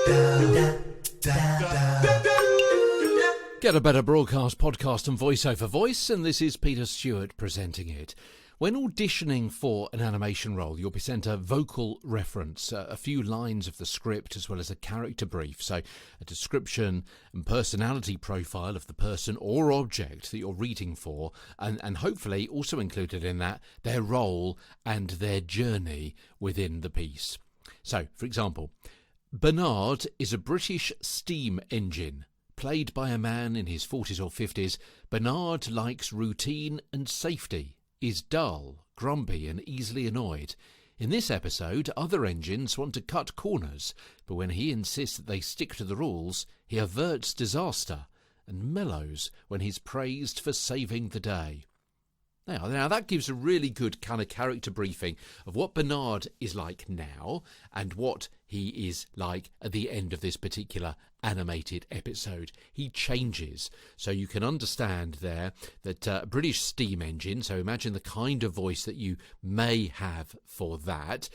Get a Better Broadcast podcast and voiceover voice, and this is Peter Stewart presenting it. When auditioning for an animation role, you'll be sent a vocal reference, a few lines of the script, as well as a character brief, so a description and personality profile of the person or object that you're reading for, and hopefully also included in that their role and their journey within the piece. So, for example, Barnard is a British steam engine. Played by a man in his 40s or 50s, Barnard likes routine and safety, is dull, grumpy and easily annoyed. In this episode, other engines want to cut corners, but when he insists that they stick to the rules, he averts disaster and mellows when he's praised for saving the day. Now that gives a really good kind of character briefing of what Barnard is like now and what he is like at the end of this particular animated episode. He changes, so you can understand there that British steam engine, so imagine the kind of voice that you may have for that.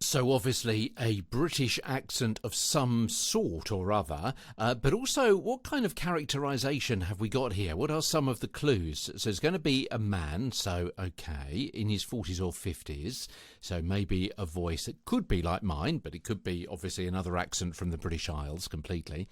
So obviously a British accent of some sort or other, but also what kind of characterisation have we got here? What are some of the clues? So it's going to be a man, so okay, in his 40s or 50s, so maybe a voice that could be like mine, but it could be obviously another accent from the British Isles completely.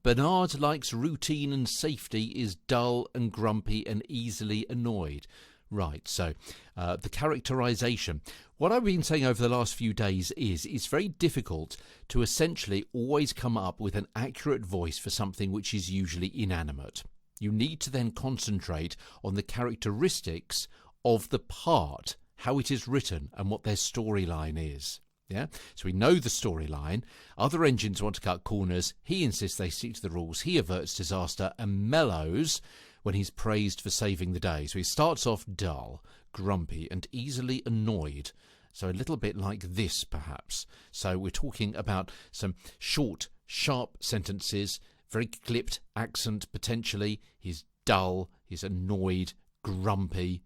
Barnard likes routine and safety, is dull and grumpy and easily annoyed. Right, so the characterisation. What I've been saying over the last few days is it's very difficult to essentially always come up with an accurate voice for something which is usually inanimate. You need to then concentrate on the characteristics of the part, how it is written and what their storyline is. Yeah, so we know the storyline. Other engines want to cut corners. He insists they stick to the rules. He averts disaster and mellows when he's praised for saving the day. So he starts off dull, grumpy and easily annoyed. So a little bit like this, perhaps. So we're talking about some short, sharp sentences, very clipped accent potentially. He's dull, he's annoyed, grumpy,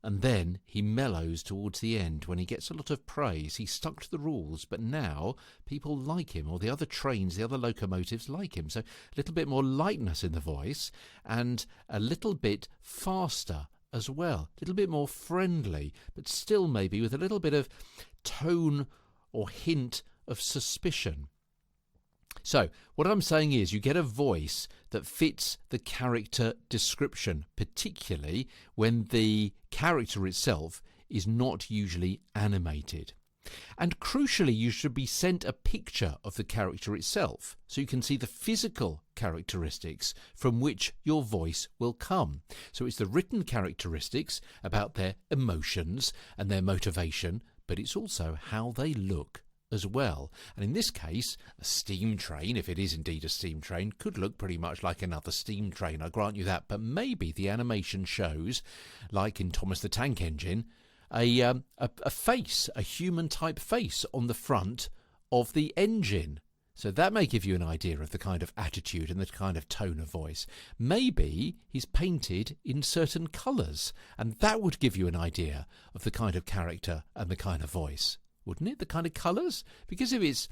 and then he mellows towards the end when he gets a lot of praise. He stuck to the rules, but now people like him, or the other trains, the other locomotives like him. So a little bit more lightness in the voice and a little bit faster as well. A little bit more friendly, but still maybe with a little bit of tone or hint of suspicion. So what I'm saying is you get a voice that fits the character description, particularly when the character itself is not usually animated. And crucially, you should be sent a picture of the character itself so you can see the physical characteristics from which your voice will come. So it's the written characteristics about their emotions and their motivation, but it's also how they look as well. And in this case, a steam train, if it is indeed a steam train, could look pretty much like another steam train, I grant you that, but maybe the animation shows, like in Thomas the Tank Engine, a face, a human type face on the front of the engine. So that may give you an idea of the kind of attitude and the kind of tone of voice. Maybe he's painted in certain colours, and that would give you an idea of the kind of character and the kind of voice. Wouldn't it? The kind of colours? Because if it's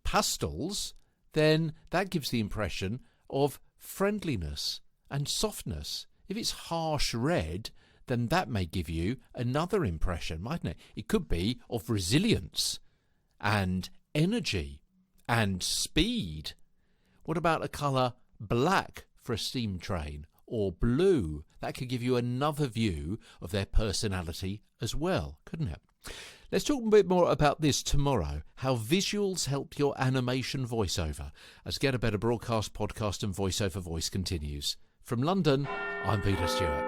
pastels, then that gives the impression of friendliness and softness. If it's harsh red, then that may give you another impression, mightn't it? It could be of resilience and energy and speed. What about a colour black for a steam train or blue? That could give you another view of their personality as well, couldn't it? Let's talk a bit more about this tomorrow, how visuals help your animation voiceover, as Get a Better Broadcast podcast and voiceover voice continues. From London, I'm Peter Stewart.